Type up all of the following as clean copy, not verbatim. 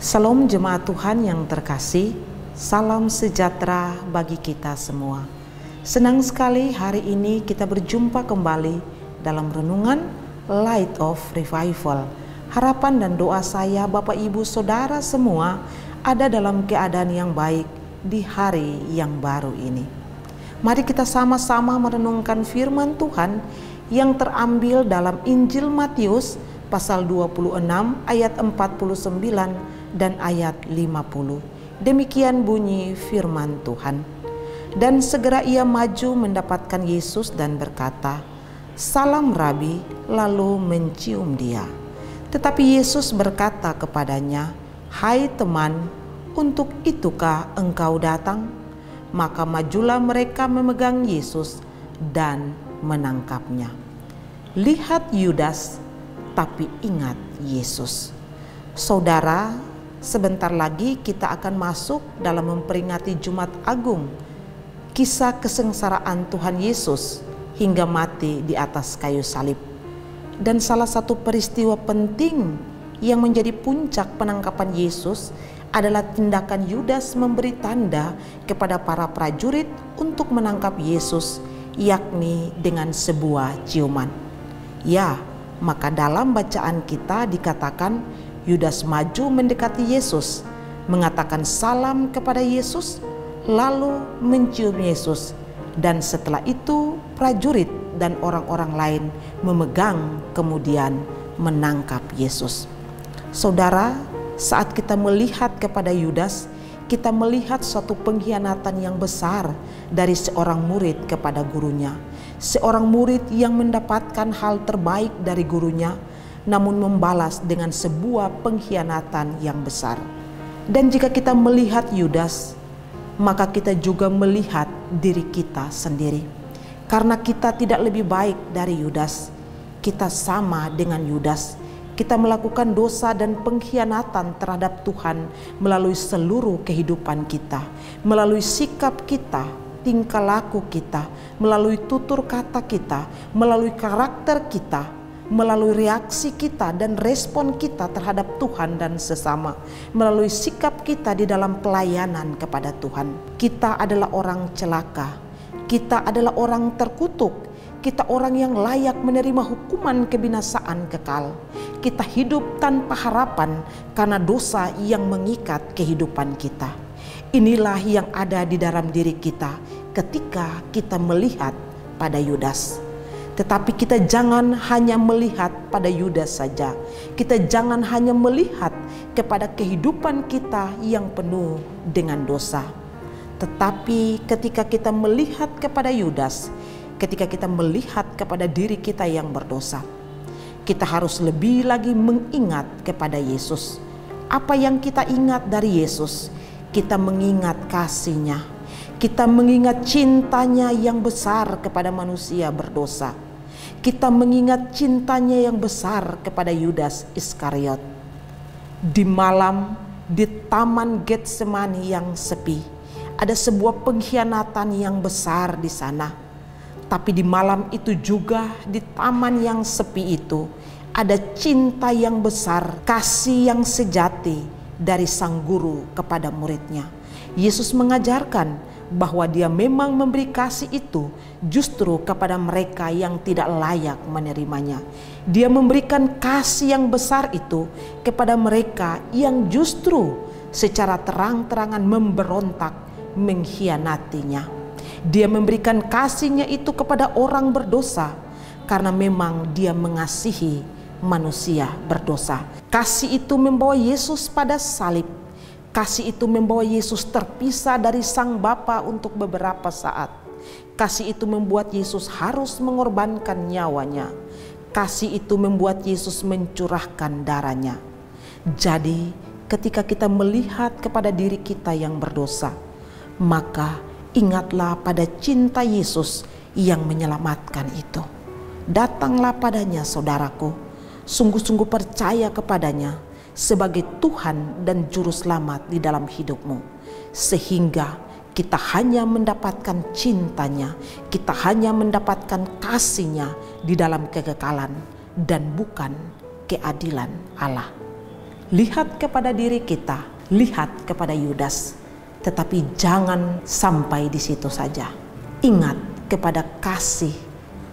Salam jemaat Tuhan yang terkasih, salam sejahtera bagi kita semua. Senang sekali hari ini kita berjumpa kembali dalam renungan Light of Revival. Harapan dan doa saya Bapak Ibu Saudara semua ada dalam keadaan yang baik di hari yang baru ini. Mari kita sama-sama merenungkan firman Tuhan yang terambil dalam Injil Matius pasal 26 ayat 49 dan ayat 50. Demikian bunyi firman Tuhan. Dan segera ia maju mendapatkan Yesus dan berkata, "Salam Rabi," lalu mencium dia. Tetapi Yesus berkata kepadanya, "Hai teman, untuk itukah engkau datang?" Maka majulah mereka memegang Yesus dan menangkapnya. Lihat Yudas, tapi ingat Yesus. Saudara, sebentar lagi kita akan masuk dalam memperingati Jumat Agung, kisah kesengsaraan Tuhan Yesus hingga mati di atas kayu salib. Dan salah satu peristiwa penting yang menjadi puncak penangkapan Yesus adalah tindakan Yudas memberi tanda kepada para prajurit untuk menangkap Yesus, yakni dengan sebuah ciuman. Ya, maka dalam bacaan kita dikatakan Yudas maju mendekati Yesus, mengatakan salam kepada Yesus, lalu mencium Yesus. Dan setelah itu prajurit dan orang-orang lain memegang kemudian menangkap Yesus. Saudara, saat kita melihat kepada Yudas, kita melihat suatu pengkhianatan yang besar dari seorang murid kepada gurunya. Seorang murid yang mendapatkan hal terbaik dari gurunya, namun membalas dengan sebuah pengkhianatan yang besar. Dan jika kita melihat Yudas, maka kita juga melihat diri kita sendiri. Karena kita tidak lebih baik dari Yudas, kita sama dengan Yudas. Kita melakukan dosa dan pengkhianatan terhadap Tuhan melalui seluruh kehidupan kita, melalui sikap kita, tingkah laku kita, melalui tutur kata kita, melalui karakter kita, melalui reaksi kita dan respon kita terhadap Tuhan dan sesama, melalui sikap kita di dalam pelayanan kepada Tuhan. Kita adalah orang celaka, kita adalah orang terkutuk, kita orang yang layak menerima hukuman kebinasaan kekal. Kita hidup tanpa harapan karena dosa yang mengikat kehidupan kita. Inilah yang ada di dalam diri kita ketika kita melihat pada Yudas. Tetapi kita jangan hanya melihat pada Yudas saja. Kita jangan hanya melihat kepada kehidupan kita yang penuh dengan dosa. Tetapi ketika kita melihat kepada Yudas, ketika kita melihat kepada diri kita yang berdosa, kita harus lebih lagi mengingat kepada Yesus. Apa yang kita ingat dari Yesus? Kita mengingat kasih-Nya. Kita mengingat cintanya yang besar kepada manusia berdosa. Kita mengingat cintanya yang besar kepada Yudas Iskariot. Di malam di Taman Getsemani yang sepi, ada sebuah pengkhianatan yang besar di sana. Tapi di malam itu juga, di taman yang sepi itu, ada cinta yang besar, kasih yang sejati dari sang guru kepada muridnya. Yesus mengajarkan bahwa dia memang memberi kasih itu justru kepada mereka yang tidak layak menerimanya. Dia memberikan kasih yang besar itu kepada mereka yang justru secara terang-terangan memberontak, mengkhianatinya. Dia memberikan kasih-Nya itu kepada orang berdosa karena memang dia mengasihi manusia berdosa. Kasih itu membawa Yesus pada salib. Kasih itu membawa Yesus terpisah dari Sang Bapa untuk beberapa saat. Kasih itu membuat Yesus harus mengorbankan nyawanya. Kasih itu membuat Yesus mencurahkan darahnya. Jadi ketika kita melihat kepada diri kita yang berdosa, maka ingatlah pada cinta Yesus yang menyelamatkan itu. Datanglah padanya saudaraku, sungguh-sungguh percaya kepadanya sebagai Tuhan dan Juru Selamat di dalam hidupmu. Sehingga kita hanya mendapatkan cintanya, kita hanya mendapatkan kasih-Nya di dalam kekekalan dan bukan keadilan Allah. lihat kepada diri kita, lihat kepada Yudas. Tetapi jangan sampai di situ saja. Ingat kepada kasih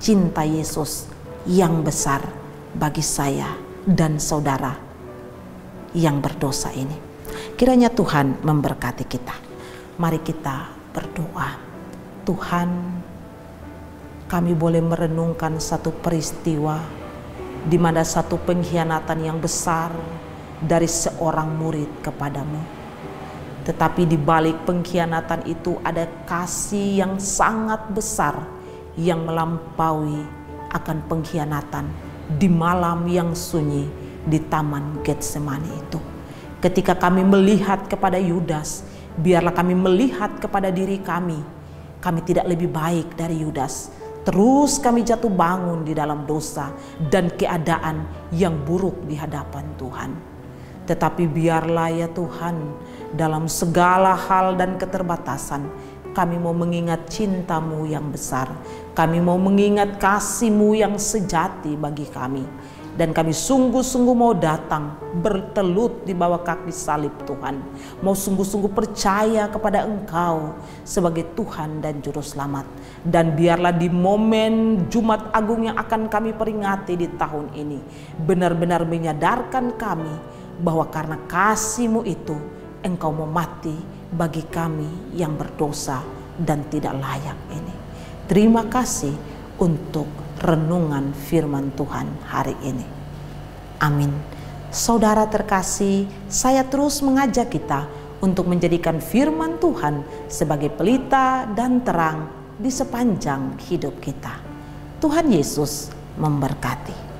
cinta Yesus yang besar bagi saya dan saudara yang berdosa ini. Kiranya Tuhan memberkati kita. Mari kita berdoa. Tuhan, kami boleh merenungkan satu peristiwa di mana satu pengkhianatan yang besar dari seorang murid kepadamu. Tetapi di balik pengkhianatan itu ada kasih yang sangat besar yang melampaui akan pengkhianatan di malam yang sunyi di Taman Getsemani itu. Ketika kami melihat kepada Yudas, biarlah kami melihat kepada diri kami. Kami tidak lebih baik dari Yudas. Terus kami jatuh bangun di dalam dosa dan keadaan yang buruk di hadapan Tuhan. Tetapi biarlah ya Tuhan, dalam segala hal dan keterbatasan, kami mau mengingat cinta-Mu yang besar. Kami mau mengingat kasih-Mu yang sejati bagi kami. Dan kami sungguh-sungguh mau datang bertelut di bawah kaki salib Tuhan. Mau sungguh-sungguh percaya kepada Engkau sebagai Tuhan dan Juru Selamat. Dan biarlah di momen Jumat Agung yang akan kami peringati di tahun ini, benar-benar menyadarkan kami bahwa karena kasih-Mu itu, Engkau mau mati bagi kami yang berdosa dan tidak layak ini. Terima kasih untuk renungan firman Tuhan hari ini. Amin. Saudara terkasih, saya terus mengajak kita untuk menjadikan firman Tuhan sebagai pelita dan terang di sepanjang hidup kita. Tuhan Yesus memberkati.